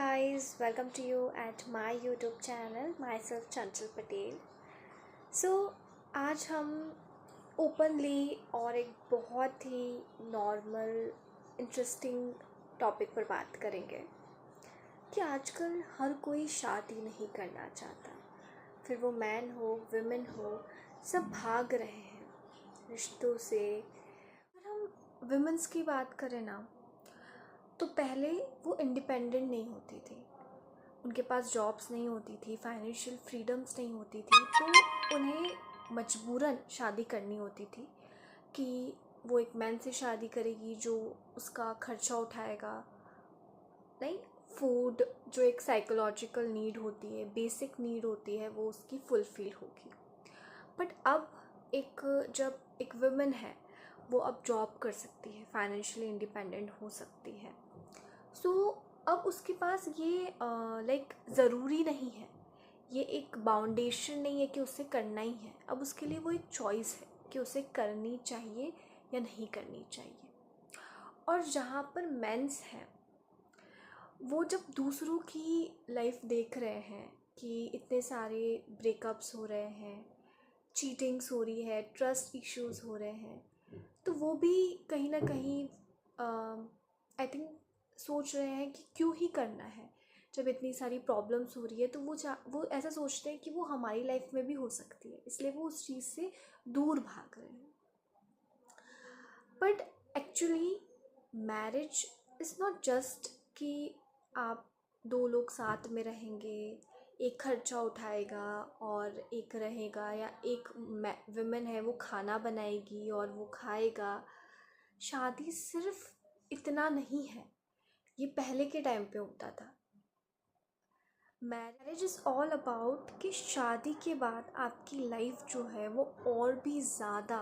guys, welcome to you at my YouTube channel, myself Chanchal Patel. आज हम openly और एक बहुत ही नॉर्मल इंटरेस्टिंग टॉपिक पर बात करेंगे कि आजकल हर कोई शादी नहीं करना चाहता। फिर वो मैन हो विमेन हो, सब भाग रहे हैं रिश्तों से। अगर हम विमेंस की बात करें ना, तो पहले वो इंडिपेंडेंट नहीं होती थी, उनके पास जॉब्स नहीं होती थी, फाइनेंशियल फ्रीडम्स नहीं होती थी, तो उन्हें मजबूरन शादी करनी होती थी कि वो एक मैन से शादी करेगी जो उसका खर्चा उठाएगा। नहीं, फूड जो एक साइकोलॉजिकल नीड होती है, बेसिक नीड होती है, वो उसकी फुलफिल होगी। बट अब जब एक वुमेन है, वो अब जॉब कर सकती है, फाइनेंशियली इंडिपेंडेंट हो सकती है। अब उसके पास ये ज़रूरी नहीं है, ये एक बाउंडेशन नहीं है कि उसे करना ही है। अब उसके लिए वो एक चॉइस है कि उसे करनी चाहिए या नहीं करनी चाहिए। और जहाँ पर मेंस हैं, वो जब दूसरों की लाइफ देख रहे हैं कि इतने सारे ब्रेकअप्स हो रहे हैं, चीटिंग्स हो रही है, ट्रस्ट इश्यूज़ हो रहे हैं, तो वो भी कहीं ना कहीं आई थिंक सोच रहे हैं कि क्यों ही करना है। जब इतनी सारी प्रॉब्लम्स हो रही है तो वो ऐसा सोचते हैं कि वो हमारी लाइफ में भी हो सकती है, इसलिए वो उस चीज़ से दूर भाग रहे हैं। But actually marriage is not just कि आप दो लोग साथ में रहेंगे, एक खर्चा उठाएगा और एक रहेगा, या एक विमेन है वो खाना बनाएगी और वो खाएगा। शादी सिर्फ इतना नहीं है, ये पहले के टाइम पे होता था। मैरिज इज़ ऑल अबाउट कि शादी के बाद आपकी लाइफ जो है वो और भी ज़्यादा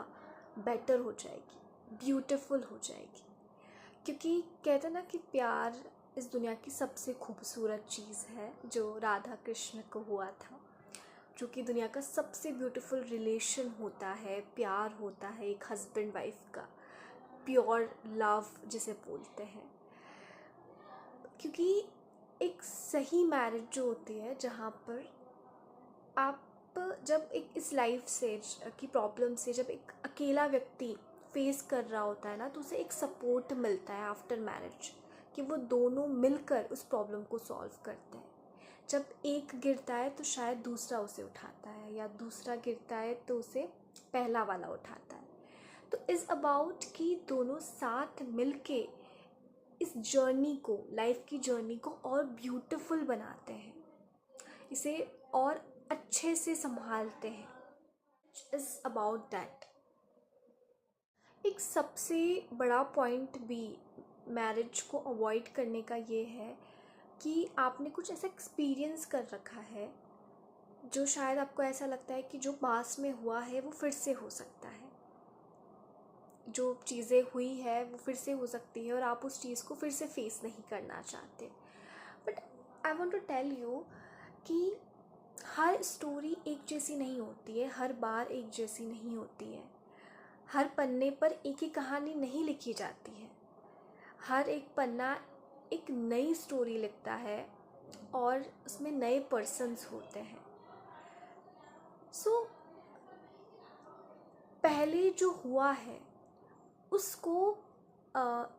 बेटर हो जाएगी, ब्यूटीफुल हो जाएगी। क्योंकि कहते हैं ना कि प्यार इस दुनिया की सबसे खूबसूरत चीज़ है, जो राधा कृष्ण को हुआ था, जो कि दुनिया का सबसे ब्यूटीफुल रिलेशन होता है, प्यार होता है एक हस्बैंड वाइफ का, प्योर लव जिसे बोलते हैं। क्योंकि एक सही मैरिज जो होती है, जहाँ पर आप जब एक इस लाइफ से की प्रॉब्लम से जब एक अकेला व्यक्ति फेस कर रहा होता है ना, तो उसे एक सपोर्ट मिलता है आफ्टर मैरिज कि वो दोनों मिलकर उस प्रॉब्लम को सॉल्व करते हैं। जब एक गिरता है तो शायद दूसरा उसे उठाता है, या दूसरा गिरता है तो उसे पहला वाला उठाता है। तो इज़ अबाउट कि दोनों साथ मिलके इस जर्नी को, लाइफ की जर्नी को और ब्यूटीफुल बनाते हैं, इसे और अच्छे से संभालते हैं। Is about that. एक सबसे बड़ा पॉइंट भी मैरिज को अवॉइड करने का ये है कि आपने कुछ ऐसा एक्सपीरियंस कर रखा है जो शायद आपको ऐसा लगता है कि जो पास्ट में हुआ है वो फिर से हो सकता है, जो चीज़ें हुई है वो फिर से हो सकती है और आप उस चीज़ को फिर से फेस नहीं करना चाहते। But I want to tell you कि हर स्टोरी एक जैसी नहीं होती है, हर बार एक जैसी नहीं होती है, हर पन्ने पर एक ही कहानी नहीं लिखी जाती है। हर एक पन्ना एक नई स्टोरी लिखता है और उसमें नए पर्सन्स होते हैं। पहले जो हुआ है उसको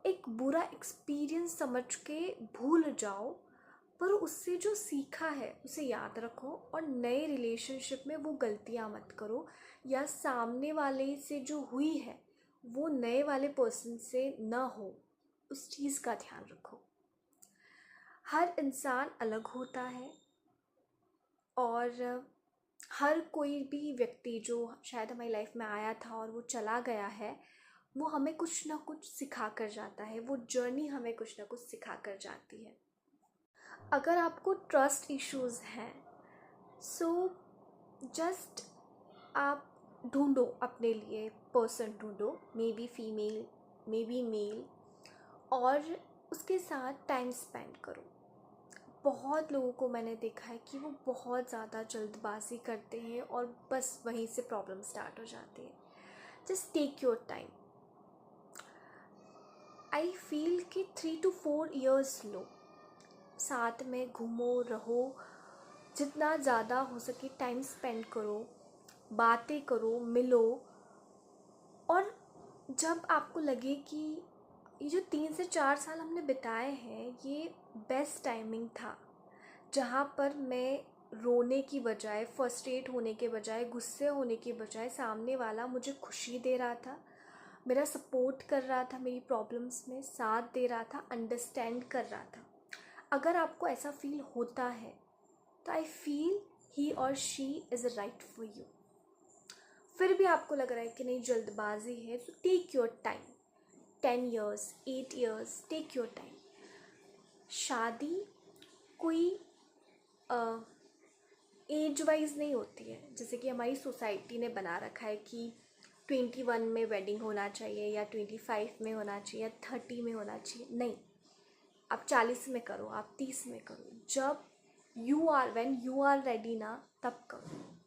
एक बुरा एक्सपीरियंस समझ के भूल जाओ, पर उससे जो सीखा है उसे याद रखो और नए रिलेशनशिप में वो गलतियां मत करो, या सामने वाले से जो हुई है वो नए वाले पर्सन से ना हो, उस चीज़ का ध्यान रखो। हर इंसान अलग होता है और हर कोई भी व्यक्ति जो शायद हमारी लाइफ में आया था और वो चला गया है, वो हमें कुछ ना कुछ सिखा कर जाता है, वो जर्नी हमें कुछ ना कुछ सिखा कर जाती है। अगर आपको ट्रस्ट इश्यूज़ हैं, जस्ट आप ढूंढो अपने लिए पर्सन, ढूंढो, maybe female maybe male, और उसके साथ टाइम स्पेंड करो। बहुत लोगों को मैंने देखा है कि वो बहुत ज़्यादा जल्दबाजी करते हैं और बस वहीं से प्रॉब्लम स्टार्ट हो जाती है। Just take your time. I feel कि 3 to 4 years लो, साथ में घूमो रहो, जितना ज़्यादा हो सके टाइम स्पेंड करो, बातें करो, मिलो। और जब आपको लगे कि ये जो 3 से 4 साल हमने बिताए हैं ये बेस्ट टाइमिंग था, जहाँ पर मैं रोने की बजाय, फ्रस्ट्रेट होने के बजाय, गुस्से होने के बजाय सामने वाला मुझे खुशी दे रहा था, मेरा सपोर्ट कर रहा था, मेरी प्रॉब्लम्स में साथ दे रहा था, अंडरस्टैंड कर रहा था। अगर आपको ऐसा फील होता है तो आई फील ही और she is right for you. फिर भी आपको लग रहा है कि नहीं जल्दबाजी है, तो take your time. 10 years, 8 years, take your time. शादी कोई एज वाइज नहीं होती है, जैसे कि हमारी सोसाइटी ने बना रखा है कि 21 में वेडिंग होना चाहिए, या 25 में होना चाहिए, या 30 में होना चाहिए। नहीं, आप 40 में करो, आप 30 में करो, जब वेन यू आर रेडी ना, तब करो।